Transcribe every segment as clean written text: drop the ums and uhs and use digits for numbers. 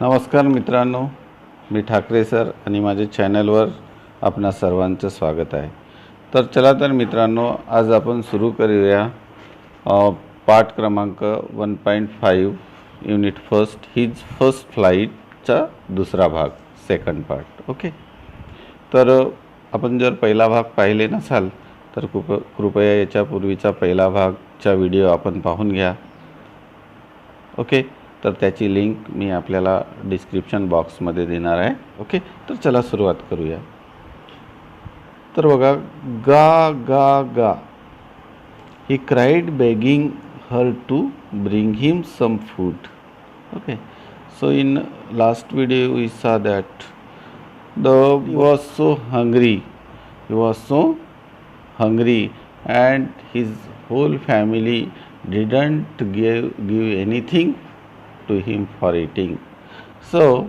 नमस्कार मित्रांनो, मी ठाकरे सर आणि माझ्या चॅनलवर आपणा सर्वांचं स्वागत आहे। तर चला तर मित्रांनो, आज आपण सुरू करूया पाठ क्रमांक 1.5 युनिट फर्स्ट हिज फर्स्ट फ्लाईटचा दुसरा भाग, सेकंड पार्ट। ओके, तर आपण जर पहिला भाग पाहिले नसाल तर कृपया याच्यापूर्वीचा पहिला भागचा व्हिडिओ आपण पाहून घ्या। ओके, तर त्याची लिंक मी आपल्याला डिस्क्रिप्शन बॉक्समध्ये देणार आहे। ओके, तर चला सुरुवात करूया। तर बघा, गा गा गा, he cried begging her to bring him some food. Okay, so in last video we saw that he was so hungry and his whole family didn't give anything to him for eating. So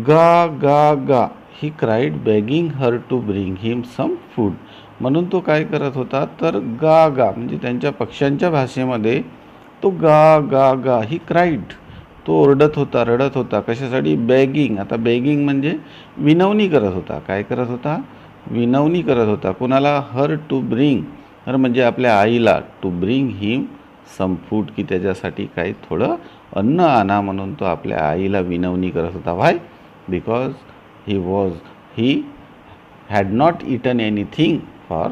ga ga ga, he cried begging her to bring him some food. म्हणून तो काय करत होता, तर गा गा म्हणजे त्यांच्या पक्ष्यांच्या भाषेमध्ये तो गा गा गा, ही क्राईड, तो ओरडत होता, रडत होता। कशासाठी? बेगिंग। आता बेगिंग म्हणजे विनवणी करत होता। काय करत होता? विनवणी करत होता। कोणाला? हर टू ब्रिंग, हर म्हणजे आपल्या आईला, to bring him some food, की त्याच्यासाठी काही थोडं अन्न आणा म्हणून तो आपल्या आईला विनवणी करत होता। Why? Because he had not eaten anything for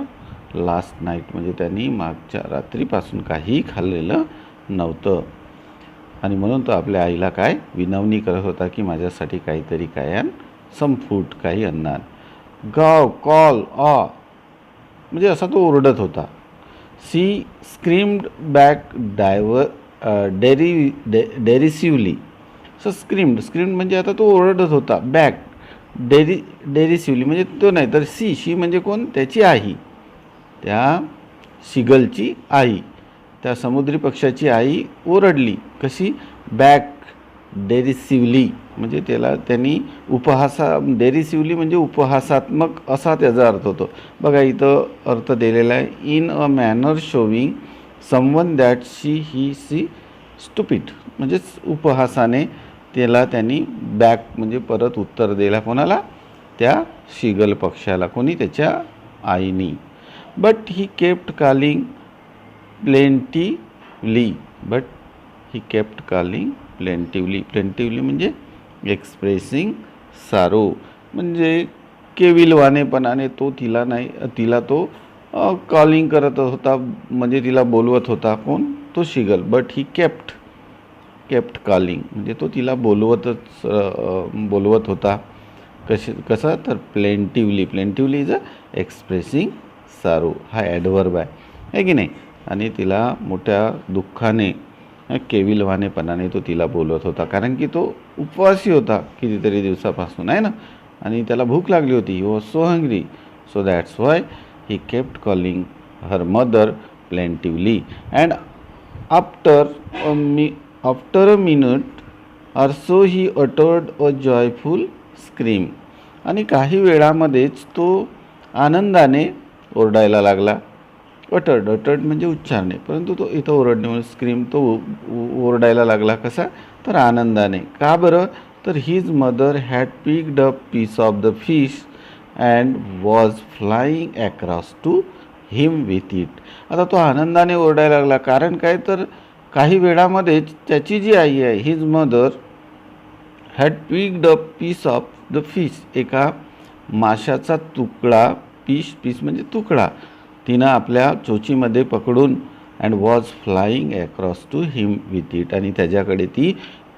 last night, म्हणजे त्यांनी मागच्या रात्रीपासून काही खाल्लेलं नव्हतं आणि म्हणून तो आपल्या आईला काय विनवणी करत होता की माझ्यासाठी काहीतरी काय आण, सम फूड, काही अन्न आण। गाव, कॉल, ऑ म्हणजे असा तो ओरडत होता। She screamed back derisively. So screamed म्हणजे आता तो ओरडत होता, बॅक डेरिसिव्हली म्हणजे तो नाही तर शी म्हणजे कोण? त्याची आई, त्या सीगलची आई, त्या समुद्री पक्षाची आई ओरडली। कशी? बॅक डेरिसिव्हली म्हणजे त्यांनी डेरिसिव्हली म्हणजे उपहासात्मक असा त्याचा अर्थ होतो। बघा इथं अर्थ दिलेला आहे, in a manner showing someone that she stupid, म्हणजेच उपहासाने त्यांनी बॅक म्हणजे परत उत्तर दिला। कोणाला? त्या सीगल पक्षाला। कोणी? त्याच्या आईनी। But he kept calling plaintively, plaintively म्हणजे एक्सप्रेसिंग सारो, म्हणजे केविलवाणेपणाने तो तिला तो कॉलिंग करत होता, म्हणजे तिला बोलवत होता। कोण? तो seagull. But he kept calling म्हणजे तो तिला बोलवत होता। कसं? तर प्लेंटिवली इज अ एक्सप्रेसिंग सारो, हा ॲडवर्ब आहे की नाही? आणि तिला मोठ्या दुःखाने, केविलवाणेपणाने तो तिला बोलवत होता, कारण की तो उपवासी होता कितीतरी दिवसापासून, आहे ना, आणि त्याला भूक लागली होती। He was so hungry, so that's why he kept calling her mother plaintively and after a minute or so he uttered a joyful scream. आणि काही वेळामध्येच तो आनंदाने ओरडायला लागला। अटर्ड म्हणजे उच्चारणे, परंतु तो इथं ओरडणे म्हणजे स्क्रीम, तो ओरडायला लागला। कसा? तर आनंदाने। का बरं? तर his mother had picked up piece of the fish and was flying across to him with it. आता तो आनंदाने ओरडायला लागला, कारण काय? तर काही वेळामध्येच त्याची जी आई आहे, his mother had picked up piece of the fish, एका माशाचा तुकडा, पीस म्हणजे तुकडा, तिनं आपल्या चोचीमध्ये पकडून, and was flying across to him with it, आणि त्याच्याकडे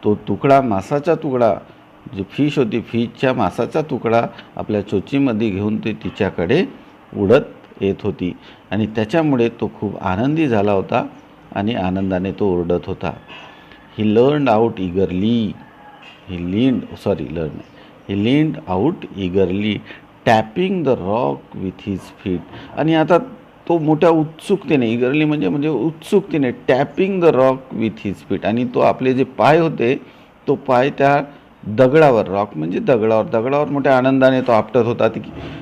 तो तुकडा, मासाचा तुकडा, जी फिश होती, फिशच्या मासाचा तुकडा आपल्या चोचीमध्ये घेऊन ते तिच्याकडे उडत येत होती, आणि त्याच्यामुळे तो खूप आनंदी झाला होता आणि आनंदाने तो ओरडत होता। ही leaned out eagerly tapping the rock with his feet, आणि आता तो मोठ्या उत्सुकतेने, इगरली म्हणजे उत्सुकतेने, tapping the rock with his feet, आणि तो आपले जे पाय होते, तो पाय त्या दगडावर, रॉक म्हणजे दगडावर मोठ्या आनंदाने तो आपटत होता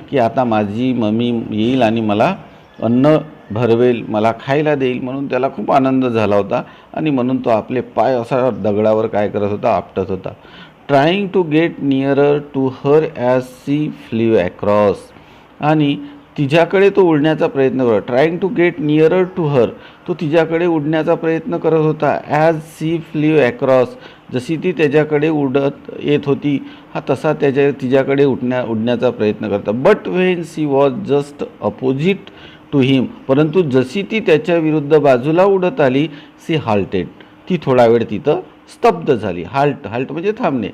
की आता माझी मम्मी येईल आणि मला अन्न भरवेल, मला खायला देईल, म्हणून त्याला खूप आनंद झाला होता आणि म्हणून तो आपले पाय असा दगडावर काय करत होता, आपटत होता. Trying to get nearer to her as she flew across. आणि तिच्याकडे तो उडण्याचा प्रयत्न करत, trying to get nearer to her, तो तिच्याकडे उडण्याचा प्रयत्न करत होता. ॲज सी फ्ल्यू अक्रॉस, जशी ती त्याच्याकडे उडत येत होती, हा तसा तिच्याकडे उडण्याचा प्रयत्न करता. But when she was just opposite to him, परंतु जशी ती त्याच्या विरुद्ध बाजूला उडत आली, सी हाल्टेड, ती थोडा वेळ तिथं स्तब्ध झाली. हाल्ट म्हणजे थांबणे.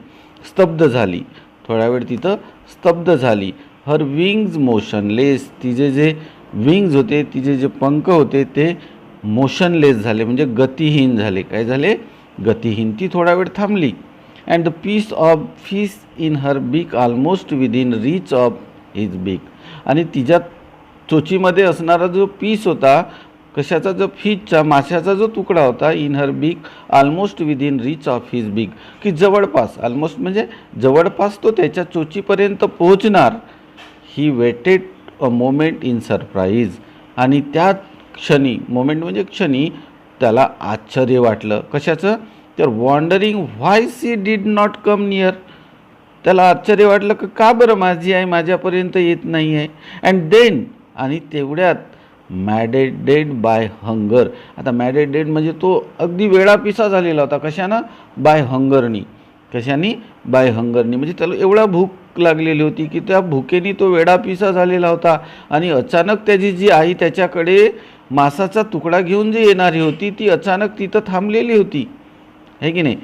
स्तब्ध झाली, थोडा वेळ तिथं स्तब्ध झाली. हर विंग्ज मोशनलेस, तिचे जे विंग्ज होते, तिचे जे पंख होते ते मोशनलेस झाले, म्हणजे गतिहीन झाले. काय झाले? गतिहीन. ती थोडा वेळ थांबली. And the piece of fish in her beak almost within reach of his beak, आणि तिच्या चोचीमध्ये असणारा जो पीस होता, कशाचा, जो फिशचा, माशाचा जो तुकडा होता, in her beak almost within reach of his बीक, की जवळपास, ऑलमोस्ट म्हणजे जवळपास तो त्याच्या चोचीपर्यंत पोहोचणार. He waited a moment in surprise, आणि त्या क्षणी, मोमेंट म्हणजे क्षणी, त्याला आश्चर्य वाटलं. कशाचं? तर wondering why she did not come near, त्याला आश्चर्य वाटलं की का बरं माझी आई माझ्यापर्यंत येत नाही आहे. अँड देन, आणि तेवढ्यात मॅडेडेड बाय हंगर. आता मॅडेडेड म्हणजे तो अगदी वेळापिसा झालेला होता. कशानं? बाय हंगरनी. कशाने? बाय हंगरनी, म्हणजे त्याला एवढा भूक लागलेली होती की त्या भुकेने तो वेडापिसा झालेला होता. आणि अचानक त्याची जी आई त्याच्याकडे मासाचा तुकडा घेऊन जी येणारी होती, ती अचानक तिथं थांबलेली होती, है की नाही?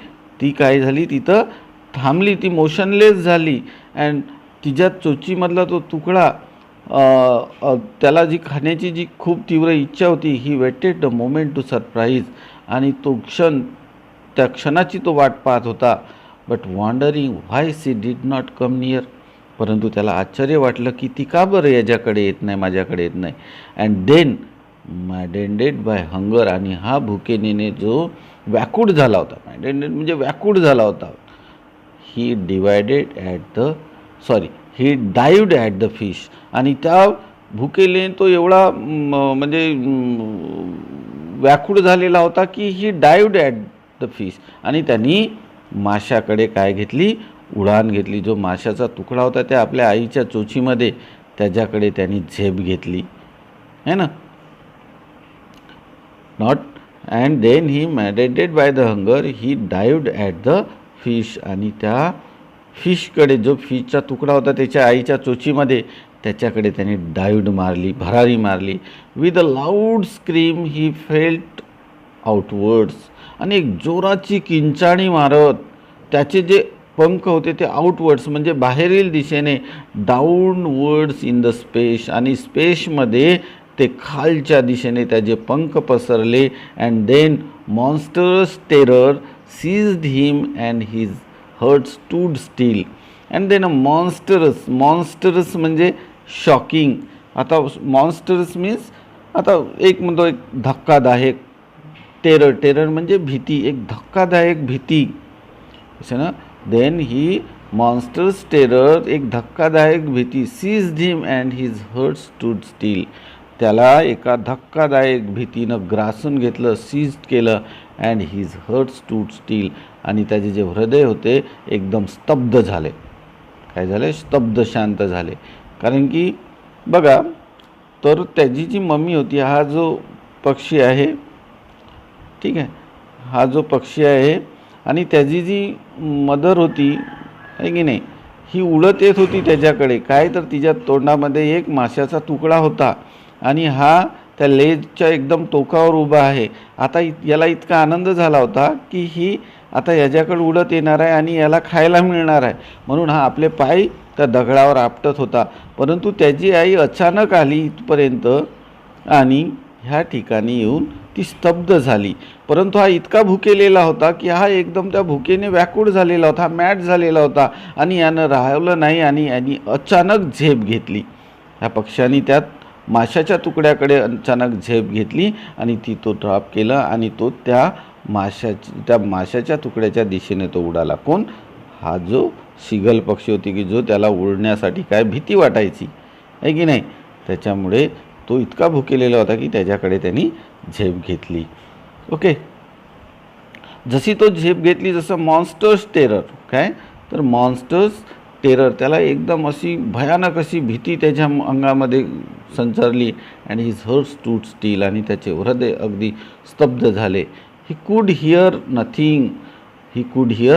ती काय झाली? तिथं थांबली, ती मोशनलेस झाली. अँड तिच्या चोचीमधला तो तुकडा, त्याला जी खाण्याची जी खूप तीव्र इच्छा होती, he waited the moment to surprise, आणि तो क्षण, त्या क्षणाची तो वाट पाहत होता. But wondering why she did not come near, परंतु त्याला आश्चर्य वाटलं की ती का बरं याच्याकडे येत नाही, माझ्याकडे येत नाही. अँड देन मॅडेंडेड बाय हंगर, आणि हा भुकेने जो व्याकुळ झाला होता, मॅडेंडेड म्हणजे व्याकुळ झाला होता, ही डाईव्ड ॲट द फिश, आणि त्या भुकेने तो एवढा म्हणजे व्याकुळ झालेला होता की ही डाईव्ड ॲट द फिश, आणि त्यांनी माशाकडे काय घेतली? उडान घेतली. जो माशाचा तुकडा होता त्या आपल्या आईच्या चोचीमध्ये, त्याच्याकडे त्यांनी झेप घेतली, है ना? Not and then he maddened by the hunger, he dived at the fish, आणि त्या फिशकडे, जो फिशचा तुकडा होता त्याच्या आईच्या चोचीमध्ये, त्याच्याकडे त्याने डाईव्ड मारली, भरारी मारली. With a loud scream he felt outwards, आणि एक जोराची किंचाणी मारत त्याचे जे पंख होते ते आउटवर्ड्स म्हणजे बाहेरील दिशेने, डाऊनवर्ड्स इन द स्पेस, आणि स्पेसमध्ये ते खालच्या दिशेने त्याचे पंख पसरले. And then monstrous terror seized him and his heart stood still. And then a monstrous म्हणजे शॉकिंग. आता मॉन्स्टरस मीन्स, आता एक म्हणतो एक धक्कादायक, टेरर म्हणजे भीती, एक धक्कादायक भीती, असं ना. देन ही मॉन्स्टर्स टेरर, एक धक्कादायक भीती, seized him and his heart stood still, त्याला एका धक्कादायक भीतीनं ग्रासून घेतलं, सीज्ड केलं. And his heart stood still, आणि त्याचे जे हृदय होते एकदम स्तब्ध झाले. काय झाले? स्तब्ध, शांत झाले. कारण की बघा, तर त्याची जी मम्मी होती, हा जो पक्षी आहे, ठीक आहे, हा जो पक्षी आहे, आणि त्याची जी मदर होती, आहे की नाही, ही उडत येत होती त्याच्याकडे. काय तर तिच्या तोंडामध्ये एक माशाचा तुकडा होता, आणि हा त्या लेजच्या एकदम टोकावर उभा आहे. आता याला इतका आनंद झाला होता की ही आता याच्याकडे उडत येणार आहे आणि याला खायला मिळणार आहे, म्हणून हा आपले पाय त्या दगडावर आपटत होता. परंतु त्याची आई अचानक आली इथपर्यंत, आणि ह्या ठिकाणी येऊन ती स्तब्ध झाली. परंतु हा इतका भुकेलेला होता की हा एकदम त्या भुकेने व्याकुळ झालेला होता, मॅट झालेला होता, आणि यानं राहिलं नाही, आणि यांनी अचानक झेप घेतली. ह्या पक्ष्याने त्यात माशाच्या तुकड्याकडे अचानक झेप घेतली, आणि ती तो ड्रॉप केलं, आणि तो त्या माशाच्या तुकड्याच्या दिशेने तो उडाला. कोण? हा जो शिगल पक्षी होती की जो त्याला उडण्यासाठी काय भीती वाटायची, आहे की नाही, त्याच्यामुळे तो इतका भुकेलेला होता की त्याच्याकडे त्यांनी झेप घेतली. ओके, जशी तो झेप घेतली, जसं मॉन्स्टर्स टेरर, काय तर मॉन्स्टर्स टेरर, त्याला एकदम अशी भयानक अशी भीती त्याच्या अंगामध्ये संचारली. And his heart stood still, आणि त्याचे हृदय अगदी स्तब्ध झाले. ही कुड हिअर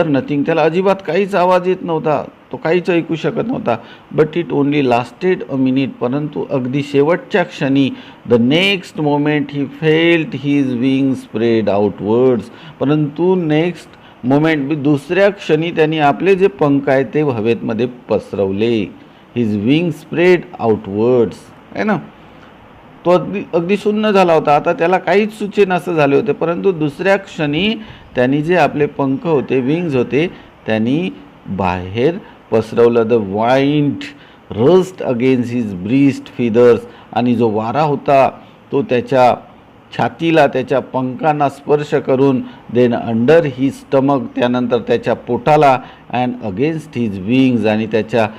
नथिंग, त्याला अजिबात काहीच आवाज येत नव्हता, तो काहीच ऐकू शकत नव्हता. But it only lasted a minute, परंतु अगदी शेवटच्या क्षणी, the next moment he felt his wing spread outwards, परंतु नेक्स्ट मोमेंट दुसऱ्या क्षणी त्यांनी आपले जे पंख आहेत ते हवेमध्ये पसरवले. हिज विंग स्प्रेड आउटवर्ड्स, आहे ना. तो अगदी शून्य झाला होता, आता त्याला काहीच सुचेनासे झाले होते. परंतु दुसऱ्या क्षणी त्यांनी जे आपले पंख होते, विंग्ज होते, त्यांनी बाहेर पसरवलं. The wind rust against his breast feathers, आणि जो वारा होता तो त्याच्या छातीला, त्याच्या पंखांना स्पर्श करून, देन अंडर हिज स्टमक, त्यानंतर त्याच्या पोटाला, अँड अगेन्स्ट हिज विंग्ज, आणि त्याच्या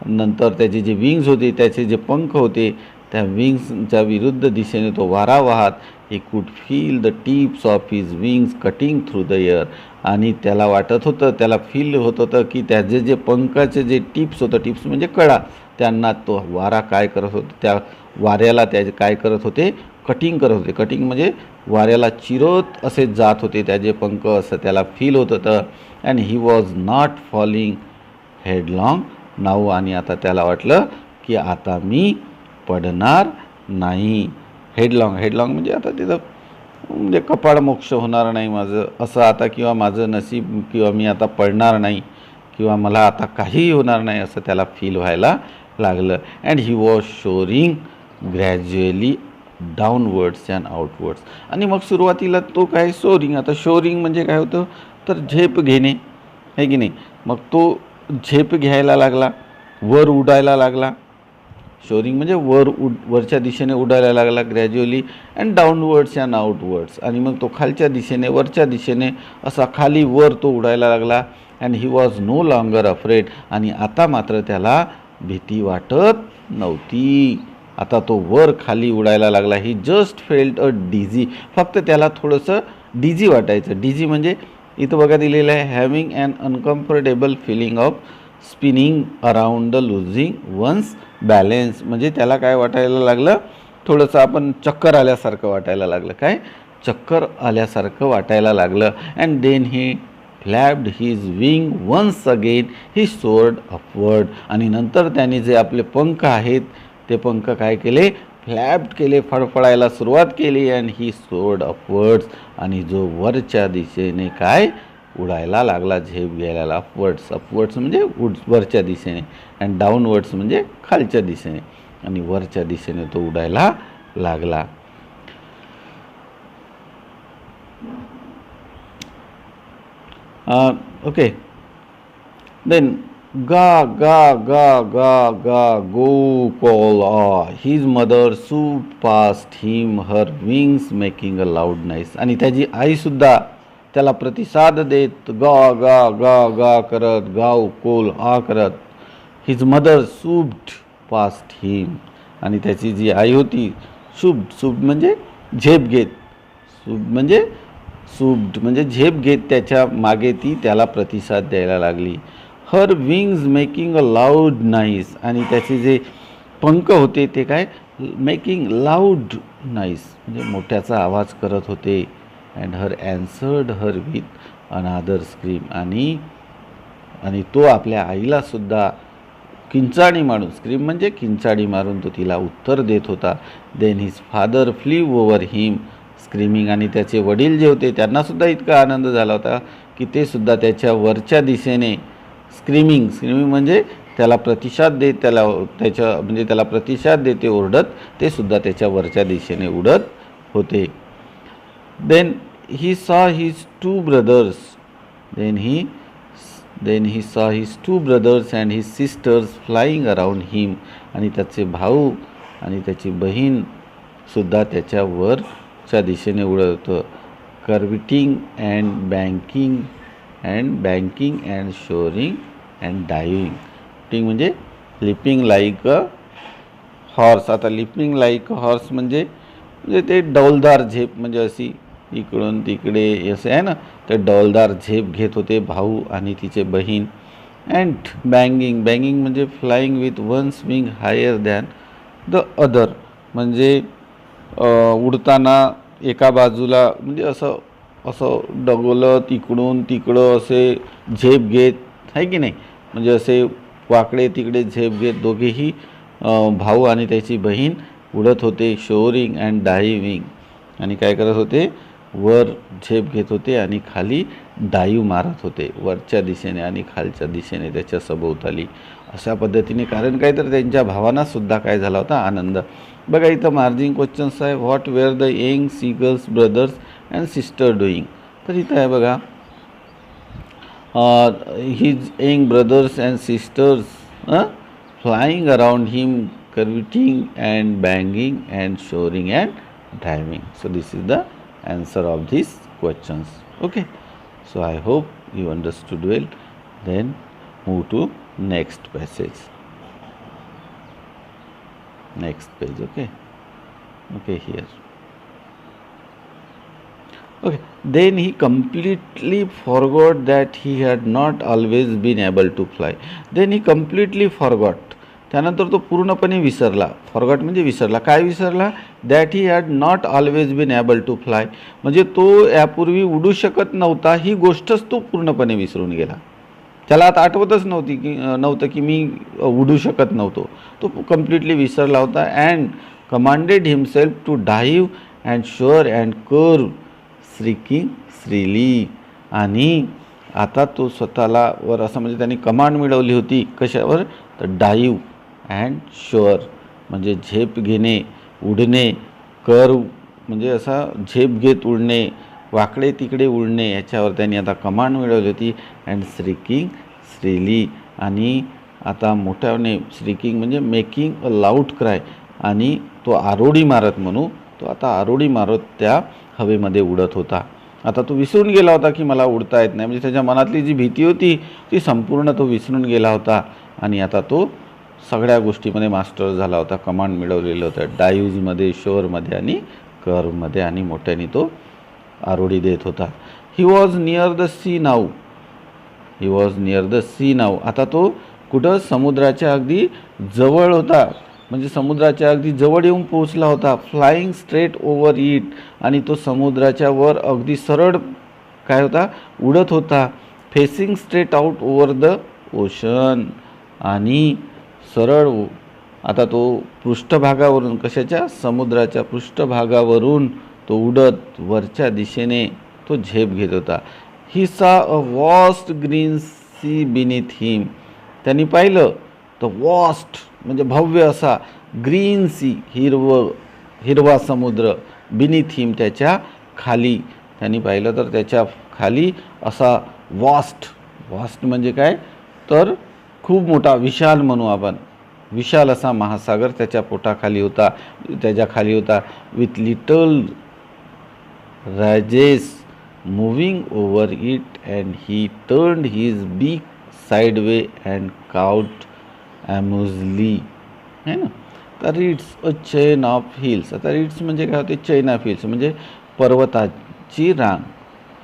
नंतर त्याचे जे विंग्ज होते, त्याचे जे पंख होते, त्या विंग्सच्या विरुद्ध दिशेने तो वारा वाहत. He could feel the tips of his wings cutting through the air, आणि त्याला वाटत होतं, त्याला फील होत होतं की त्याचे जे पंखाचे जे टिप्स होतं, टिप्स म्हणजे कडा, त्यांना तो वारा काय करत होता, त्या वाऱ्याला त्याचे काय करत होते, कटिंग करत होते. कटिंग म्हणजे वाऱ्याला चिरत असे जात होते त्याचे पंख, असं त्याला फील होत होतं. And he was not falling headlong now, आणि आता त्याला वाटलं की आता मी पडणार नाही. हेडलॉंग म्हणजे आता तिथं म्हणजे कपाळ मोक्ष होणार नाही माझं, असं आता, किंवा माझं नशीब, किंवा मी आता पडणार नाही, किंवा मला आता काहीही होणार नाही, असं त्याला फील व्हायला लागलं. And he was shoring gradually downwards and outwards, आणि मग सुरुवातीला तो काय सोरिंग, आता शोरिंग म्हणजे काय होतं तर झेप घेणे, आहे की नाही. मग तो झेप घ्यायला लागला, वर उडायला लागला. शोरिंग म्हणजे वरच्या दिशेने उडायला लागला, gradually, and downwards and outwards, आणि मग तो खालच्या दिशेने, वरच्या दिशेने, असा खाली वर तो उडायला लागला. And he was no longer afraid, आणि आता मात्र त्याला भीती वाटत नव्हती. आता तो वर खाली उडायला लागला. ही जस्ट फेल्ट अ डिझी, फक्त त्याला थोडंसं डिझी वाटायचं. डिझी म्हणजे इथं बघा दिलेलं आहे, having an uncomfortable feeling of spinning around the losing one's balance, म्हणजे त्याला काय वाटायला लागलं, थोडंसं आपण चक्कर आल्यासारखं वाटायला लागलं. काय चक्कर आल्यासारखं वाटायला लागलं. And then he flapped his wing once again, he soared upward, आणि नंतर त्याने जे आपले पंख आहेत ते पंख काय केले, फ्लॅप्ड केले, फडफडायला सुरुवात केली. अँड ही सोर्ड अपवर्ड्स, आणि जो वरच्या दिशेने काय उडायला लागला, झेप घ्यायला. अपवर्ड्स म्हणजे वरच्या दिशेने, अँड डाऊनवर्ड्स म्हणजे खालच्या दिशेने, आणि वरच्या दिशेने तो उडायला लागला. ओके, देन गा गा गा गा गा गो call his mother swoop past him her wings making a loud noise, आणि त्याची आईसुद्धा त्याला प्रतिसाद देत गा गा गा गा करत, गाव कोल आ करत. हिज मदर सूप्ड पास्ट हिम, आणि त्याची जी आई होती, सूप्ड म्हणजे झेप घेत, सूप्ड म्हणजे झेप घेत त्याच्या मागे ती त्याला प्रतिसाद द्यायला लागली. हर wings making a loud noise, आणि त्याचे जे पंख होते ते काय मेकिंग लाऊड नॉइस म्हणजे मोठ्याचा आवाज करत होते. And her answered her with another scream, आणि तो आपल्या आईलासुद्धा किंचाळी मारून, स्क्रीम म्हणजे किंचाळी मारून तो तिला उत्तर देत होता. Then his father flew over हिम स्क्रीमिंग, आणि त्याचे वडील जे होते त्यांनासुद्धा इतका आनंद झाला होता की ते सुद्धा त्याच्या वरच्या दिशेने स्क्रीमिंग म्हणजे त्याला प्रतिसाद देत, त्याला प्रतिसाद देते ओरडत, ते सुद्धा त्याच्या वरच्या दिशेने उडत होते. Then he saw his two brothers and his sisters flying around him, आणि त्याचे भाऊ आणि त्याची बहीण सुद्धा त्याच्या वरच्या दिशेने उडत होतं. Curveting and banking and soaring and diving. टिंग म्हणजे लिपिंग लाईक अ हॉर्स. आता लिपिंग लाईक हॉर्स म्हणजे ते डौलदार झेप, म्हणजे अशी इकडून तिकडे असे आहे ना, ते डौलदार झेप घेत होते भाऊ आणि तिचे बहीण. अँड बँगिंग, बँगिंग म्हणजे flying with one swing higher than the other, म्हणजे उडताना एका बाजूला म्हणजे असं असं डगोलत इकडून तिकडं असे झेप घेत, आहे की नाही, म्हणजे असे वाकडे तिकडे झेप घेत दोघेही भाऊ आणि त्याची बहीण उडत होते. शोअरिंग अँड डायव्हिंग, आणि काय करत होते, वर झेप घेत होते आणि खाली डाईव्ह मारत होते, वरच्या दिशेने आणि खालच्या दिशेने त्याच्या सभोवताली अशा पद्धतीने. कारण काय तर त्यांच्या भावांना सुद्धा काय झाला होता, आनंद. बघा इथं मार्जिंग क्वेश्चन्स आहे. What were the young seagulls brothers and sister doing. तर इथं आहे बघा, his young brothers and sisters flying around him, curveting and banging and shoring and driving. So this is the answer of these questions. Okay, so I hope you understood well. Then move to next passage, next page. Okay, here. Okay, then he completely forgot that he had not always been able to fly. Then he completely forgot, त्यानंतर तो पूर्णपणे विसरला. Forgot म्हणजे विसरला. काय विसरला? That he had not always been able to fly, म्हणजे तो यापूर्वी उडू शकत नव्हता, ही गोष्टच तो पूर्णपणे विसरून गेला. त्याला आता आठवतच नव्हतं की मी उडू शकत नव्हतो, तो कम्प्लिटली विसरला होता. And commanded himself to dive and soar and curve shrieking shrilly, आणि आता तो स्वतःला वर असं म्हणजे त्यांनी कमांड मिळवली होती कशावर, तर डाईव्ह अँड शोअर म्हणजे झेप घेणे, उडणे, कर्व म्हणजे असा झेप घेत उडणे, वाकडे तिकडे उडणे, याच्यावर त्यांनी आता कमांड मिळवली होती. अँड श्रीकिंग श्रीली, आणि आता मोठ्याने श्रीकिंग म्हणजे मेकिंग अ लाऊड क्राय, आणि तो आरोडी मारत म्हणू, तो आता आरोडी मारत त्या हवेमध्ये उडत होता. आता तो विसरून गेला होता की मला उडता येत नाही, म्हणजे त्याच्या मनातली जी भीती होती ती संपूर्ण तो विसरून गेला होता. आणि आता तो सगळ्या गोष्टीमध्ये मास्टर झाला होता, कमांड मिळवलेलं होतं डाईव्हमध्ये, शोअरमध्ये आणि कर्वमध्ये, आणि मोठ्याने तो आरोडी देत होता. He was near the sea now, he was near the sea now. आता तो कुठं, समुद्राच्या अगदी जवळ होता, म्हणजे समुद्राच्या अगदी जवळ येऊन पोहोचला होता. फ्लाईंग स्ट्रेट ओव्हर इट, आणि तो समुद्राच्या वर अगदी सरळ काय होता, उडत होता. Facing straight out over the ocean, आणि सरळ आता तो पृष्ठभागावरून, कशाच्या, समुद्राच्या पृष्ठभागावरून तो उडत वरच्या दिशेने तो झेप घेत होता. ही सा अ वॉस्ट ग्रीन सी बिनीथ हिम, त्यांनी पाहिलं तर वॉस्ट म्हणजे भव्य असा, ग्रीन सी हिरवा समुद्र, बिनीथ हिम त्याच्या खाली, त्यांनी पाहिलं तर त्याच्या खाली असा वॉस्ट म्हणजे काय, तर खूप मोठा, विशाल म्हणू आपण, विशाल असा महासागर त्याच्या पोटाखाली होता, त्याच्या खाली होता. With little Rajesh moving over it and he turned his बीक साईडवे अँड काउट ॲम्युजली, है ना. तर it's a chain of hills. आता इट्स म्हणजे काय होते, चेन ऑफ हिल्स म्हणजे पर्वताची रांग,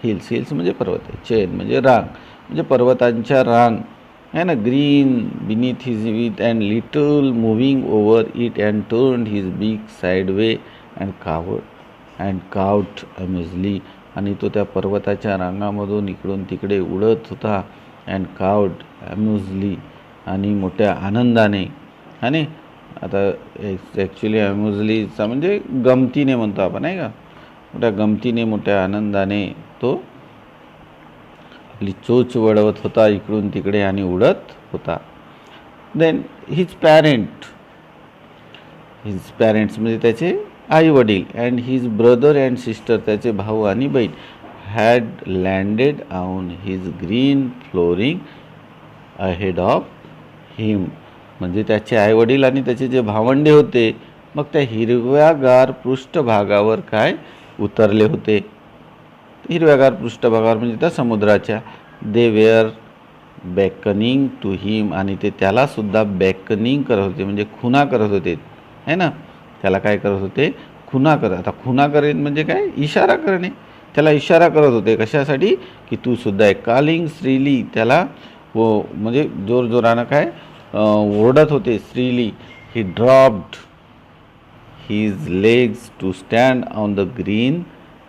हिल्स म्हणजे पर्वत, चेन म्हणजे रांग, म्हणजे पर्वतांच्या रांग, है ना. Green beneath his with and little moving over it and turned his बीक साईडवे अँड काउट अम्युजली, आणि तो त्या पर्वताच्या रांगामधून इकडून तिकडे उडत होता. अँड काउट अम्युजली, आणि मोठ्या आनंदाने, आणि आता ॲक्च्युली अम्युजलीचा म्हणजे गमतीने म्हणतो आपण, आहे का, मोठ्या गमतीने, मोठ्या आनंदाने तो आपली चोच वळवत होता इकडून तिकडे आणि उडत होता. देन हिज पॅरेंट्स म्हणजे त्याचे आई वडील, and his brother and sister त्याचे भाऊ आणि बहीण, had landed on his green flooring ahead of him, म्हणजे त्याचे आईवडील आणि त्याचे जे भावंडे होते मग त्या हिरव्यागार पृष्ठभागावर काय उतरले होते. हिरव्यागार पृष्ठभागावर म्हणजे त्या समुद्राच्या. दे वेअर बॅकनिंग टू हिम, आणि ते त्यालासुद्धा बॅकनिंग करत होते म्हणजे खुणा करत होते, आहे ना. त्याला काय करत होते, खुणा करत. आता खुणा करेन म्हणजे काय, इशारा करणे. त्याला इशारा करत होते कशासाठी, की तू सुद्धा एक कॉलिंग श्रीली. त्याला म्हणजे जोरजोरानं काय ओरडत होते shrilly. He dropped his legs to stand on the green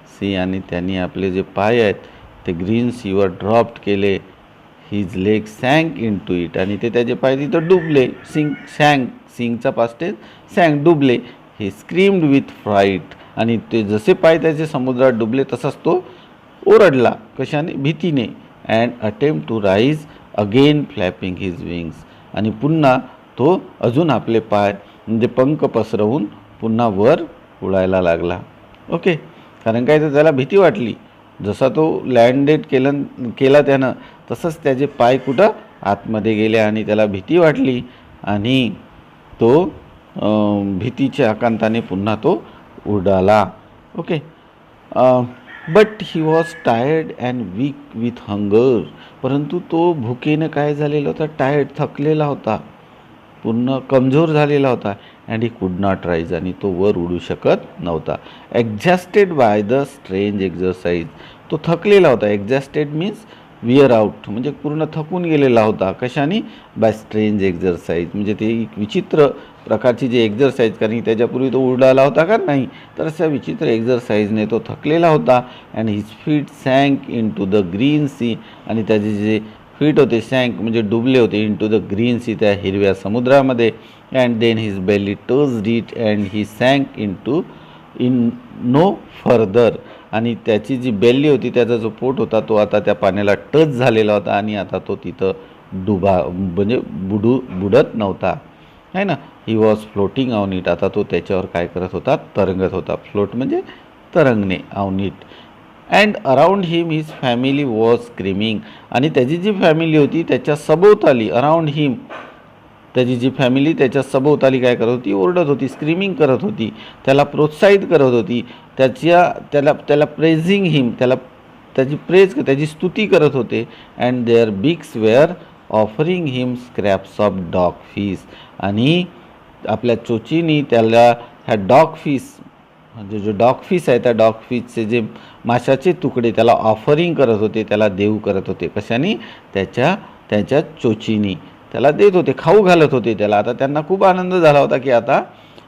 sea. आणि त्यांनी आपले जे पाय आहेत ते ग्रीन सीवर ड्रॉप्ड केले. His leg sank into it. आणि ते त्याचे पाय तिथं डुबले. सिंगचा पास्ट सँक, डुबले. ही स्क्रीम्ड विथ फ्राईट. आणि ते जसे पाय त्याचे समुद्रात डुबले तसाच तो ओरडला. कशाने, भीतीने. And attempt to rise again flapping his wings. आणि पुन्हा तो अजून आपले पाय म्हणजे पंख पसरवून पुन्हा वर उडायला लागला. ओके. कारण काय, तर त्याला भीती वाटली. जसा तो लँडेड केला त्यानं, तसंच त्याचे पाय कुठं आतमध्ये गेले आणि त्याला भीती वाटली आणि तो भीतीच्या आकांताने पुन्हा तो उडाला. Okay. But he was tired and weak with hunger. परंतु तो भुकेनं काय झालेला होता, टायर्ड, थकलेला होता, पूर्ण कमजोर झालेला होता. And he could not rise. आणि तो वर उडू शकत नव्हता. एक्झॅस्टेड बाय द स्ट्रेंज एक्झरसाइज. तो थकलेला होता. एक्झॅस्टेड मीन्स विअर आउट, म्हणजे पूर्ण थकून गेलेला होता. कशाने, बाय स्ट्रेंज एक्झरसाइज. म्हणजे ते एक विचित्र प्रकारची जी एक्झरसाइज, कारण त्याच्यापूर्वी तो उडाला होता का नाही, तर अशा विचित्र एक्झरसाइजने तो थकलेला होता. And his feet sank into the green sea. आणि त्याचे जे फीट होते सँक म्हणजे डुबले होते, into the green sea, त्या हिरव्या समुद्रामध्ये. And then his belly touched it and he sank in no further. आणि त्याची जी बेल्ली होती, त्याचा जो पोट होता, तो आता त्या पाण्याला टच झालेला होता आणि आता तो तिथं म्हणजे बुडत नव्हता, आहे ना. He was floating on it. आता तो त्याच्यावर काय करत होता, तरंगत होता. फ्लोट म्हणजे तरंगणे, on it. And around him his family was screaming. आणि त्याची जी फॅमिली होती त्याच्या सभोवताली, अराउंड हिम, त्याची जी फॅमिली त्याच्या सभोवताली काय करत होती, ओरडत होती, स्क्रीमिंग करत होती, त्याला प्रोत्साहित करत होती. त्याला प्रेझिंग हिम, त्याची स्तुती करत होते. And their beaks were offering him scraps of dog fish. आणि आपल्या चोचीनी त्याला ह्या डॉग फिश, म्हणजे जो डॉग फिश आहे त्या डॉग फिशचे जे माशाचे तुकडे त्याला ऑफरिंग करत होते, त्याला देऊ करत होते. कशाने, त्याच्या चोचीनी त्याला देत होते, खाऊ घालत होते त्याला. आता त्यांना खूप आनंद झाला होता की आता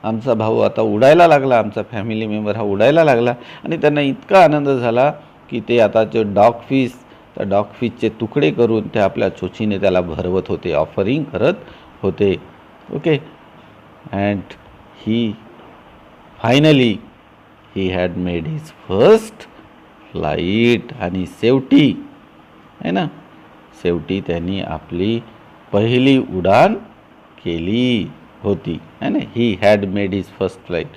आमचा भाऊ आता उडायला लागला, आमचा फॅमिली मेंबर हा उडायला लागला. आणि त्यांना इतका आनंद झाला की ते आता जे त्या डॉग फिशचे तुकडे करून ते आपल्या चोचीने त्याला भरवत होते, ऑफरिंग करत होते. Okay. And finally he had made his first flight. आणि शेवटी, आहे ना, शेवटी त्यांनी आपली पहिली उडान केली होती, आहे ना. He had made his first flight.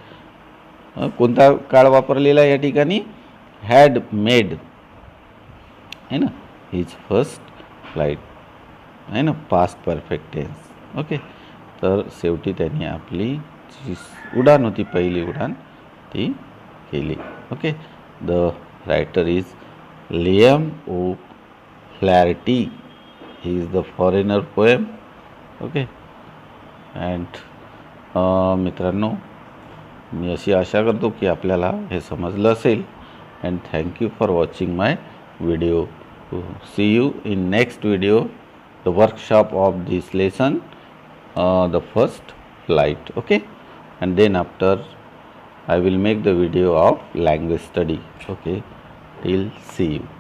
कोणता काळ वापरलेला या ठिकाणी, हॅड मेड, आहे ना, हिज फर्स्ट फ्लाईट, आहे ना, पास्ट परफेक्ट टेन्स. ओके. तर शेवटी त्यांनी आपली जी उडान होती, पहिली उडान, ती केली. Okay. The writer is Liam O'Flaherty. He is the foreigner poem. Okay. And मित्रांनो, मी अशी आशा करतो की आपल्याला हे समजलं असेल. And thank you for watching my video. See you in next video, the workshop of this lesson, the first flight. Okay. And then after I will make the video of language study. Okay. Till see you.